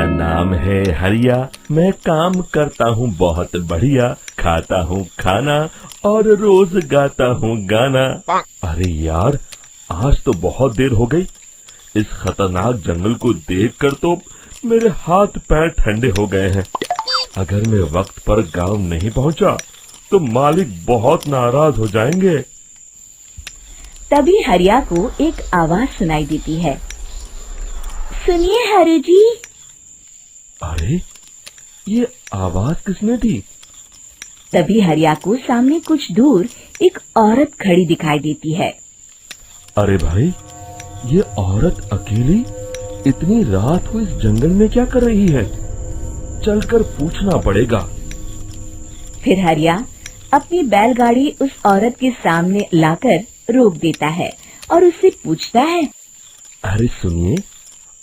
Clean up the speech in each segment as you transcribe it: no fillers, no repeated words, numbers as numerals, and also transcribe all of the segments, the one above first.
मेरा नाम है हरिया, मैं काम करता हूँ बहुत बढ़िया, खाता हूँ खाना और रोज गाता हूँ गाना। अरे यार, आज तो बहुत देर हो गई। इस खतरनाक जंगल को देखकर तो मेरे हाथ पैर ठंडे हो गए हैं। अगर मैं वक्त पर गांव नहीं पहुंचा तो मालिक बहुत नाराज हो जाएंगे। तभी हरिया को एक आवाज सुनाई देती है। सुनिए हरु जी। अरे, ये आवाज किसने दी? तभी हरिया को सामने कुछ दूर एक औरत खड़ी दिखाई देती है। अरे भाई, ये औरत अकेली इतनी रात को इस जंगल में क्या कर रही है? चलकर पूछना पड़ेगा। फिर हरिया अपनी बैलगाड़ी उस औरत के सामने लाकर रोक देता है और उससे पूछता है। अरे सुनिए,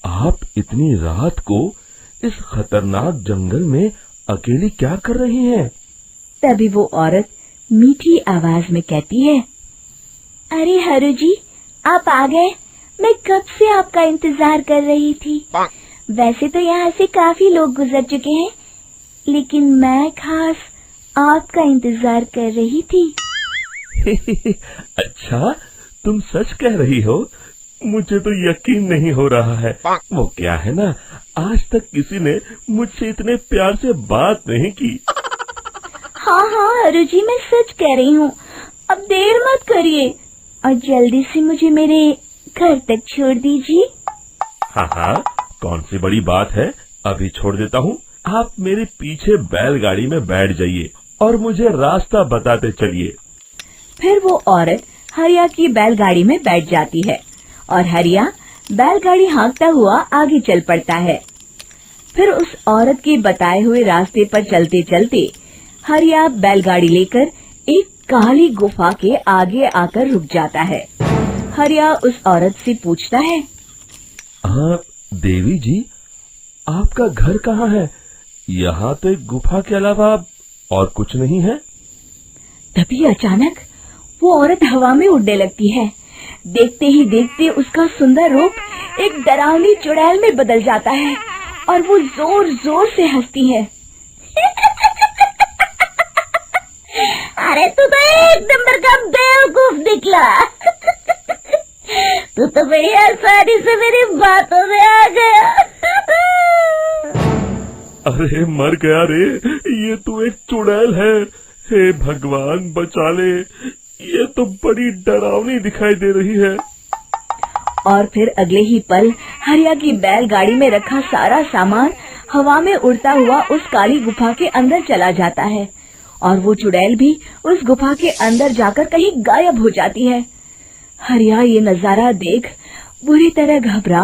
आप इतनी रात को इस खतरनाक जंगल में अकेली क्या कर रही हैं? तभी वो औरत मीठी आवाज में कहती है। अरे हरु जी, आप आ गए। मैं कब से आपका इंतजार कर रही थी। वैसे तो यहाँ से काफी लोग गुजर चुके हैं, लेकिन मैं खास आपका इंतजार कर रही थी। अच्छा, तुम सच कह रही हो? मुझे तो यकीन नहीं हो रहा है। वो क्या है ना, आज तक किसी ने मुझसे इतने प्यार से बात नहीं की। हाँ हाँ हरु जी, मैं सच कह रही हूँ। अब देर मत करिए और जल्दी से मुझे मेरे घर तक छोड़ दीजिए। हाँ हाँ, कौन सी बड़ी बात है, अभी छोड़ देता हूँ। आप मेरे पीछे बैलगाड़ी में बैठ जाइए और मुझे रास्ता बताते चलिए। फिर वो औरत हरिया की बैलगाड़ी में बैठ जाती है और हरिया बैलगाड़ी हाँकता हुआ आगे चल पड़ता है। फिर उस औरत के बताए हुए रास्ते पर चलते चलते हरिया बैलगाड़ी लेकर एक काली गुफा के आगे आकर रुक जाता है। हरिया उस औरत से पूछता है। हाँ देवी जी, आपका घर कहाँ है? यहाँ तो एक गुफा के अलावा और कुछ नहीं है। तभी अचानक वो औरत हवा में उड़ने लगती है। देखते ही देखते उसका सुंदर रूप एक डरावनी चुड़ैल में बदल जाता है और वो जोर जोर से हंसती है। अरे तू तो एक नंबर का बेवकूफ निकला। तू तो बड़ी आसानी से मेरी बातों में आ गया। अरे मर गया रे, ये तो एक चुड़ैल है। हे भगवान बचा ले, ये तो बड़ी डरावनी दिखाई दे रही है। और फिर अगले ही पल हरिया की बैलगाड़ी में रखा सारा सामान हवा में उड़ता हुआ उस काली गुफा के अंदर चला जाता है और वो चुड़ैल भी उस गुफा के अंदर जाकर कहीं गायब हो जाती है। हरिया ये नजारा देख बुरी तरह घबरा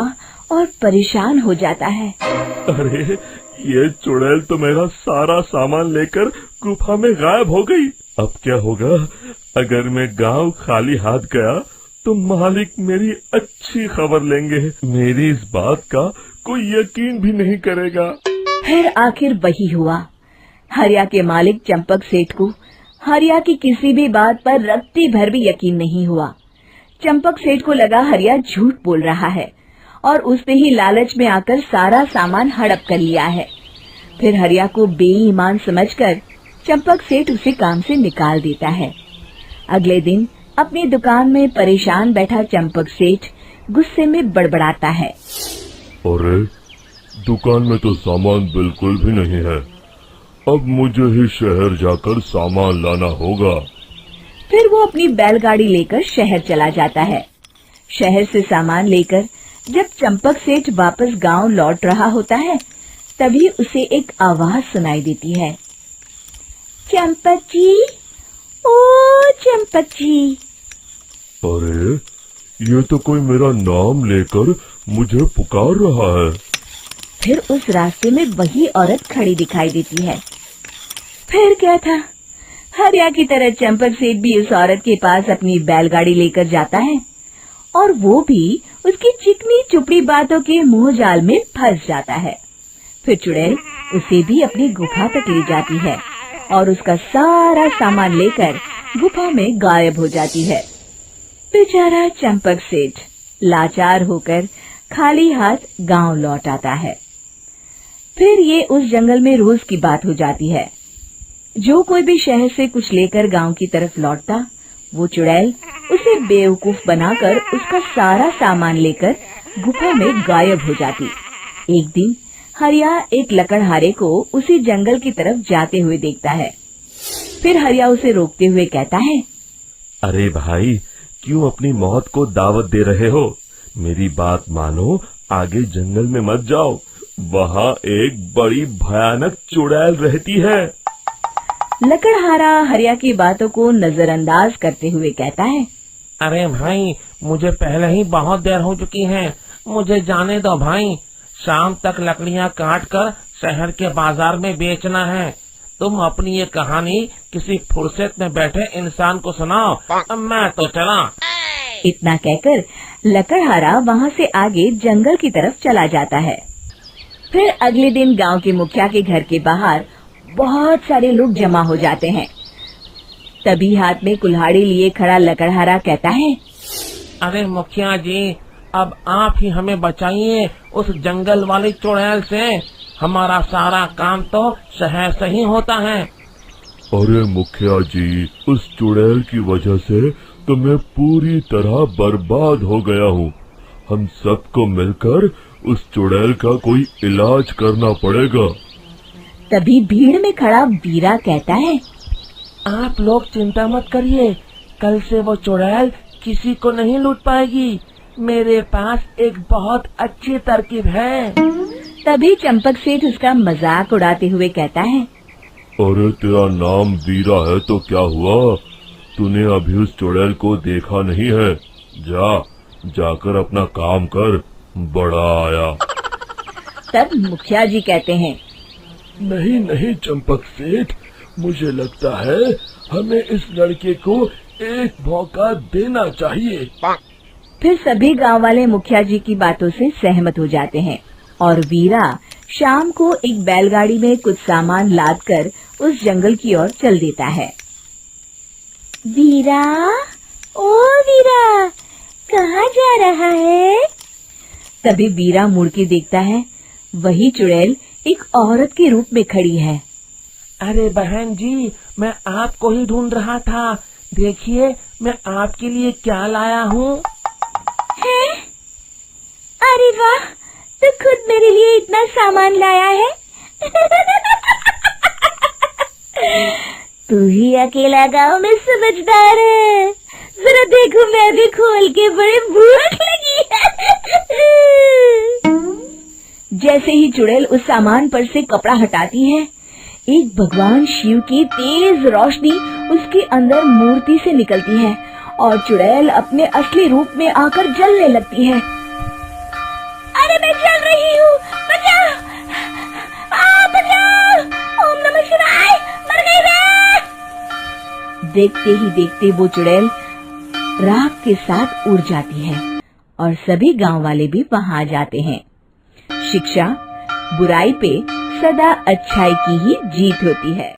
और परेशान हो जाता है। अरे, ये चुड़ैल तो मेरा सारा सामान लेकर गुफा में गायब हो गई। अब क्या होगा? अगर मैं गांव खाली हाथ गया तो मालिक मेरी अच्छी खबर लेंगे। मेरी इस बात का कोई यकीन भी नहीं करेगा। फिर आखिर वही हुआ। हरिया के मालिक चंपक सेठ को हरिया की किसी भी बात पर रत्ती भर भी यकीन नहीं हुआ। चंपक सेठ को लगा हरिया झूठ बोल रहा है और उसने ही लालच में आकर सारा सामान हड़प कर लिया है। फिर हरिया को बेईमान समझकर चंपक सेठ उसे काम से निकाल देता है। अगले दिन अपनी दुकान में परेशान बैठा चंपक सेठ गुस्से में बड़बड़ाता है। अरे, दुकान में तो सामान बिल्कुल भी नहीं है। अब मुझे ही शहर जाकर सामान लाना होगा। फिर वो अपनी बैलगाड़ी लेकर शहर चला जाता है। शहर से सामान लेकर जब चंपक सेठ वापस गांव लौट रहा होता है, तभी उसे एक आवाज सुनाई देती है। चंपक जी, ओ चंपक जी। अरे, ये तो कोई मेरा नाम लेकर मुझे पुकार रहा है। फिर उस रास्ते में वही औरत खड़ी दिखाई देती है। फिर क्या था, हरिया की तरह चंपक सेठ भी उस औरत के पास अपनी बैलगाड़ी लेकर जाता है और वो भी उसकी चिकनी चुपड़ी बातों के मुंह जाल में फंस जाता है। फिर चुड़ैल उसे भी अपनी गुफा तक ले जाती है और उसका सारा सामान लेकर गुफा में गायब हो जाती है। बेचारा चंपक सेठ लाचार होकर खाली हाथ गांव लौट आता है। फिर ये उस जंगल में रोज की बात हो जाती है। जो कोई भी शहर से कुछ लेकर गांव की तरफ लौटता, वो चुड़ैल उसे बेवकूफ बनाकर उसका सारा सामान लेकर गुफा में गायब हो जाती। एक दिन हरिया एक लकड़हारे को उसी जंगल की तरफ जाते हुए देखता है। फिर हरिया उसे रोकते हुए कहता है, अरे भाई, क्यों अपनी मौत को दावत दे रहे हो? मेरी बात मानो, आगे जंगल में मत जाओ, वहाँ एक बड़ी भयानक चुड़ैल रहती है। लकड़हारा हरिया की बातों को नजरअंदाज करते हुए कहता है, अरे भाई, मुझे पहले ही बहुत देर हो चुकी है, मुझे जाने दो भाई। शाम तक लकड़ियाँ काट कर शहर के बाजार में बेचना है। तुम अपनी ये कहानी किसी फुर्सत में बैठे इंसान को सुनाओ, मैं तो चला। इतना कहकर लकड़हारा वहाँ से आगे जंगल की तरफ चला जाता है। फिर अगले दिन गांव के मुखिया के घर के बाहर बहुत सारे लोग जमा हो जाते हैं। तभी हाथ में कुल्हाड़ी लिए खड़ा लकड़हारा कहता है, अरे मुखिया जी, अब आप ही हमें बचाइए उस जंगल वाली चुड़ैल से। हमारा सारा काम तो शहर से ही होता है। अरे मुखिया जी, उस चुड़ैल की वजह से तो मैं पूरी तरह बर्बाद हो गया हूँ। हम सबको मिलकर उस चुड़ैल का कोई इलाज करना पड़ेगा। तभी भीड़ में खड़ा वीरा कहता है, आप लोग चिंता मत करिए, कल से वो चुड़ैल किसी को नहीं लूट पाएगी। मेरे पास एक बहुत अच्छी तरकीब है। तभी चंपक सेठ उसका मजाक उड़ाते हुए कहता है, अरे तेरा नाम वीरा है तो क्या हुआ? तूने अभी उस चुड़ैल को देखा नहीं है? जाकर अपना काम कर, बड़ा आया। तब मुखिया जी कहते हैं, नहीं चंपक सेठ, मुझे लगता है हमें इस लड़के को एक मौका देना चाहिए। फिर सभी गांव वाले मुखिया जी की बातों से सहमत हो जाते हैं और वीरा शाम को एक बैलगाड़ी में कुछ सामान लादकर उस जंगल की ओर चल देता है। वीरा, ओ वीरा, कहाँ जा रहा है? तभी वीरा मुड़ के देखता है, वही चुड़ैल एक औरत के रूप में खड़ी है। अरे बहन जी, मैं आपको ही ढूंढ रहा था। देखिए, मैं आपके लिए क्या लाया हूँ। अरे वाह, तो खुद मेरे लिए इतना सामान लाया है। तू ही अकेला गांव में समझदार है। जरा देखो, मैं भी खोल के, बड़े भूख लगी है। जैसे ही चुड़ैल उस सामान पर से कपड़ा हटाती है, एक भगवान शिव की तेज रोशनी उसके अंदर मूर्ति से निकलती है और चुड़ैल अपने असली रूप में आकर जलने लगती है। अरे मैं जल रही हूँ, बचाओ, बचाओ, ओम नमः शिवाय, मर गई मैं। देखते ही देखते वो चुड़ैल राख के साथ उड़ जाती है और सभी गांव वाले भी वहां आ जाते हैं। शिक्षा बुराई पे सदा अच्छाई की ही जीत होती है।